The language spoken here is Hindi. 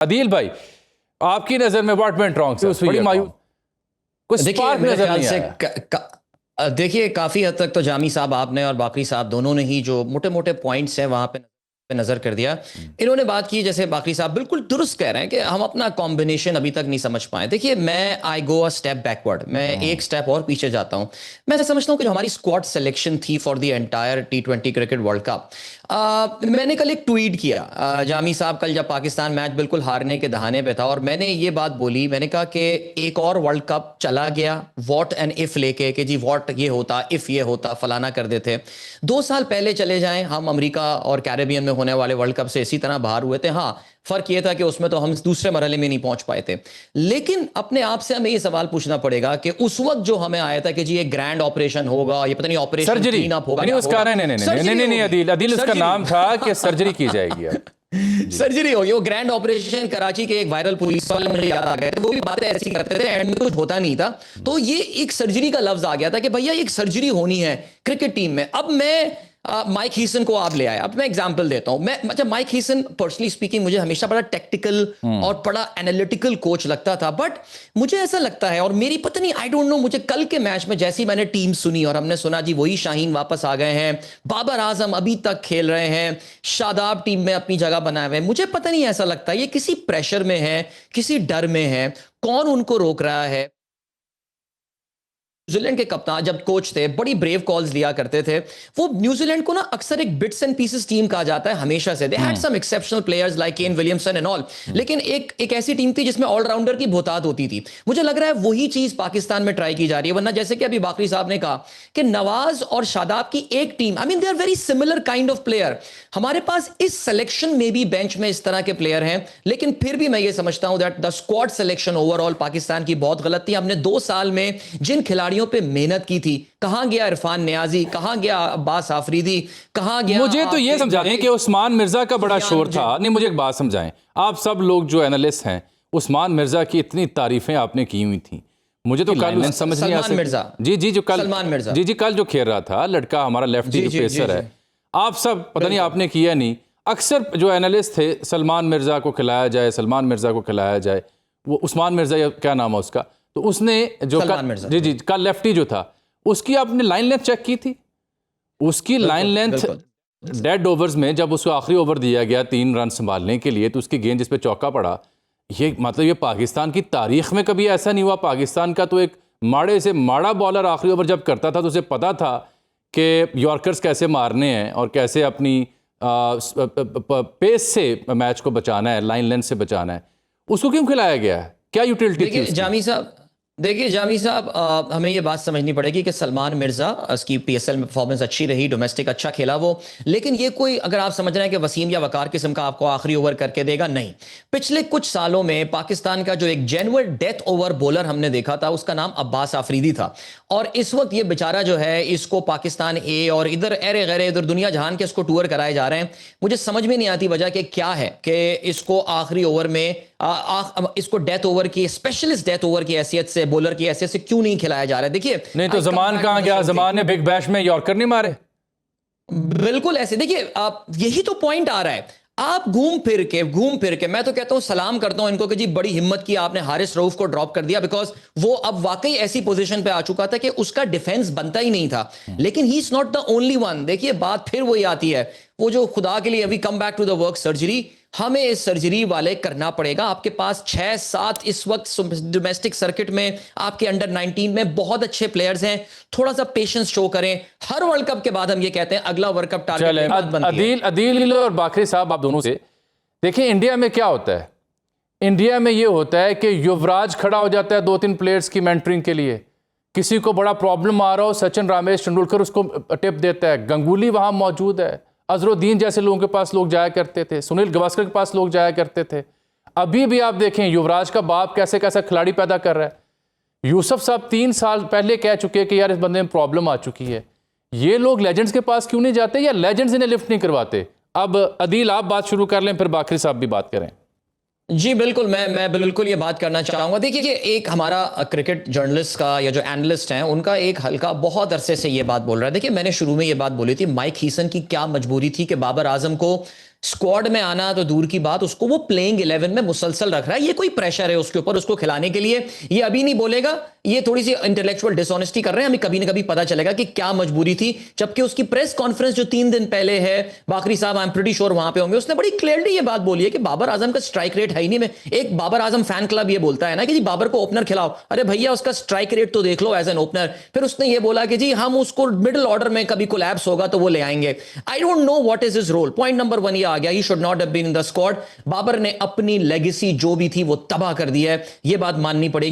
अदील भाई, आपकी नजर में व्हाट वेंट रॉन्ग सर? बड़ी मायूस कुछ स्पार्क नजर नहीं आया। देखिए काफ़ी हद तक तो जामी साहब आपने और बाकरी साहब दोनों ने ही जो मोटे मोटे पॉइंट्स हैं वहाँ पे नज़र कर दिया। इन्होंने बात की, जैसे बाकरी साहब बिल्कुल दुरुस्त कह रहे हैं कि हम अपना कॉम्बिनेशन अभी तक नहीं समझ पाए। देखिए मैं आई गो अ स्टेप बैकवर्ड, मैं एक स्टेप और पीछे जाता हूँ। मैं ऐसा समझता हूँ कि जो हमारी स्क्वाड सिलेक्शन थी for the entire T20 cricket world cup, मैंने कल एक ट्वीट किया। जामी साहब कल जब पाकिस्तान मैच बिल्कुल हारने के दहाने पे था और मैंने ये बात बोली, मैंने कहा कि एक और वर्ल्ड कप चला गया वॉट एंड इफ लेके कि जी वॉट ये होता, इफ ये होता, फलाना कर देते। 2 साल पहले चले जाएं, हम अमेरिका और कैरेबियन में होने वाले वर्ल्ड कप से इसी तरह बाहर हुए थे। हाँ, फर्क ये था कि उसमें तो हम दूसरे मरहले में नहीं पहुंच पाए थे। लेकिन अपने आप से हमें ये सवाल पूछना पड़ेगा कि उस वक्त जो हमें आया था कि जी ये ग्रैंड ऑपरेशन होगा, ये पता नहीं ऑपरेशन सर्जरी होगा, नहीं उसका, नहीं अदील उसका नाम था कि सर्जरी की जाएगी। सर्जरी होगी, वो ग्रैंड ऑपरेशन। कराची के एक वायरल पुलिस वाले मुझे याद आ गए थे, वो भी बातें ऐसी करते थे, एंड में कुछ होता नहीं था। तो ये एक सर्जरी का लफ्ज आ गया था कि भैया एक सर्जरी होनी है क्रिकेट टीम में। अब मैं माइक हीसन को आप ले आए। अब मैं एग्जांपल देता हूं। मैं मतलब माइक हीसन पर्सनली स्पीकिंग मुझे हमेशा बड़ा टेक्टिकल और बड़ा एनालिटिकल कोच लगता था, बट मुझे ऐसा लगता है, और मेरी पता नहीं आई डोंट नो, मुझे कल के मैच में जैसी मैंने टीम सुनी और हमने सुना जी वही शाहीन वापस आ गए हैं, बाबर आजम अभी तक खेल रहे हैं, शादाब टीम में अपनी जगह बनाए हुए हैं, मुझे पता नहीं ऐसा लगता है ये किसी प्रेशर में है, किसी डर में है। कौन उनको रोक रहा है? न्यूजीलैंड के कप्तान जब कोच थे बड़ी ब्रेव कॉल्स दिया करते थे। वो न्यूजीलैंड को ना अक्सर एक बिट्स एंड पीसेस टीम कहा जाता है हमेशा से। They had some exceptional players like Kane Williamson and all, लेकिन एक ऐसी टीम थी जिसमें ऑलराउंडर की बहुतात होती थी। मुझे लग रहा है वही चीज पाकिस्तान में ट्राई की जा रही है। वरना जैसे कि अभी बाकरी साहब ने कहा कि नवाज और शादाब की एक team, I mean they are very similar kind of player. हमारे पास इस सिलेक्शन में भी बेंच में इस तरह के प्लेयर हैं, लेकिन फिर भी मैं ये समझता हूं that the squad selection overall Pakistan की बहुत गलत थी। हमने 2 साल में जिन खिलाड़ियों पे मेहनत की थी, कहां गया इरफान नियाजी, कहां गया अब्बास आफरीदी, कहां गया? मुझे तो ये समझाएं कि उस्मान मिर्जा का बड़ा शोर था। नहीं, मुझे एक बात समझाएं, आप सब लोग जो एनालिस्ट हैं, उस्मान मिर्जा की इतनी तारीफें आपने की हुई थी, मुझे तो कल समझ नहीं आया। जी जो कल सलमान मिर्जा जी कल जो खेल रहा था लड़का, हमारा लेफ्टी जो पेसर है, आप सब पता नहीं आपने किया नहीं। अक्सर जो एनालिस्ट थे, सलमान मिर्जा को खिलाया जाए, सलमान मिर्जा को खिलाया जाए, वो उस्मान मिर्जा क्या नाम है उसका, तो उसने जो जी कल लेफ्टी जो था, उसकी आपने लाइन लेंथ चेक की थी? उसकी लाइन लेंथ डेड ओवर्स में जब उसको आखिरी ओवर दिया गया 3 रन संभालने के लिए, तो उसकी गेंद जिस पे चौका पड़ा, ये मतलब ये पाकिस्तान की तारीख में कभी ऐसा नहीं हुआ। पाकिस्तान का तो एक माड़े से माड़ा बॉलर आखिरी ओवर जब करता था तो उसे पता था कि यॉर्कर्स कैसे मारने हैं और कैसे अपनी पेस से मैच को बचाना है, लाइन लेंथ से बचाना है। उसको क्यों खिलाया गया है? क्या यूटिलिटी थी उसकी? जामी साहब देखिए, जामी साहब हमें ये बात समझनी पड़ेगी कि सलमान मिर्जा की PSL में परफॉर्मेंस अच्छी रही, डोमेस्टिक अच्छा खेला वो, लेकिन ये कोई अगर आप समझ रहे हैं कि वसीम या वकार किस्म का आपको आखिरी ओवर करके देगा, नहीं। पिछले कुछ सालों में पाकिस्तान का जो एक जेन्युइन डेथ ओवर बॉलर हमने देखा था, उसका नाम अब्बास आफरीदी था। और इस वक्त ये बेचारा जो है, इसको पाकिस्तान ए और इधर अरे गैरे इधर दुनिया जहान के इसको टूर कराए जा रहे हैं। मुझे समझ में नहीं आती वजह कि क्या है कि इसको आखिरी ओवर में इसको डेथ ओवर की, स्पेशलिस्ट डेथ ओवर की हैसियत से, बॉलर की हैसियत से क्यों नहीं खिलाया जा रहा है? देखिए नहीं तो जमान कहां गया? जमान ने बिग बैश में यॉर्कर नहीं मारे? बिल्कुल ऐसे। देखिए आप, यही तो पॉइंट आ रहा है। आप घूम फिर के मैं तो कहता हूं, सलाम करता हूं इनको कि जी बड़ी हिम्मत की आपने हारिस रऊफ को ड्रॉप कर दिया, बिकॉज वो अब वाकई ऐसी पोजीशन पे आ चुका था कि उसका डिफेंस बनता ही नहीं था। लेकिन he is not the only one. देखिए बात फिर वही आती है, वो जो खुदा के लिए अभी come back to the work surgery, हमें इस सर्जरी वाले करना पड़ेगा। आपके पास 6-7 इस वक्त डोमेस्टिक सर्किट में आपके अंडर 19 में बहुत अच्छे प्लेयर्स हैं। थोड़ा सा पेशेंस शो करें। हर वर्ल्ड कप के बाद हम ये कहते हैं अगला वर्ल्ड कप टारगेट। अदील और बाकरी साहब, आप दोनों से देखिए, इंडिया में क्या होता है? इंडिया में ये होता है कि युवराज खड़ा हो जाता है 2-3 प्लेयर्स की मेंटरिंग के लिए। किसी को बड़ा प्रॉब्लम आ रहा हो, सचिन रामेश तेंदुलकर उसको टिप देता है, गंगुली वहां मौजूद है, अजरुद्दीन जैसे लोगों के पास लोग जाया करते थे, सुनील गावस्कर के पास लोग जाया करते थे। अभी भी आप देखें युवराज का बाप कैसे कैसा खिलाड़ी पैदा कर रहा है। यूसुफ साहब 3 साल पहले कह चुके हैं कि यार इस बंदे में प्रॉब्लम आ चुकी है। ये लोग लेजेंड्स के पास क्यों नहीं जाते, या लेजेंड्स इन्हें लिफ्ट नहीं करवाते? अब अदील आप बात शुरू कर लें, फिर बाकरी साहब भी बात करें। जी बिल्कुल, मैं बिल्कुल ये बात करना चाहूँगा। देखिए कि एक हमारा क्रिकेट जर्नलिस्ट का या जो एनालिस्ट हैं उनका एक हल्का बहुत अरसे से ये बात बोल रहा है। देखिए मैंने शुरू में ये बात बोली थी, माइक हीसन की क्या मजबूरी थी कि बाबर आजम को स्क्वाड में आना तो दूर की बात, उसको वो प्लेइंग 11 में मुसलसल रख रहा है। ये कोई प्रेशर है उसके ऊपर उसको खिलाने के लिए? ये अभी नहीं बोलेगा, ये थोड़ी सी इंटेलेक्चुअल डिसऑनेस्टी कर रहे हैं। हमें कभी ना कभी पता चलेगा कि क्या मजबूरी थी। जबकि उसकी प्रेस कॉन्फ्रेंस जो 3 दिन पहले है, बाकरी साहब आई एम प्रीटी श्योर वहां पे होंगे, उसने बड़ी क्लियरली ये बात बोली है कि बाबर आजम का स्ट्राइक रेट है ही नहीं। में एक बाबर आजम फैन क्लब ये बोलता है ना कि जी बाबर को ओपनर खिलाओ, अरे भैया उसका स्ट्राइक रेट तो देख लो एज एन ओपनर। फिर उसने ये बोला कि जी हम उसको मिडिल ऑर्डर में कभी कोलैप्स होगा तो वो ले आएंगे। I don't know what is his role. Point number 1 ये आ गया, he should not have been in the squad. Babar ने अपनी लेगेसी जो भी थी वो तबाह कर दी है, ये बात माननी पड़ेगी।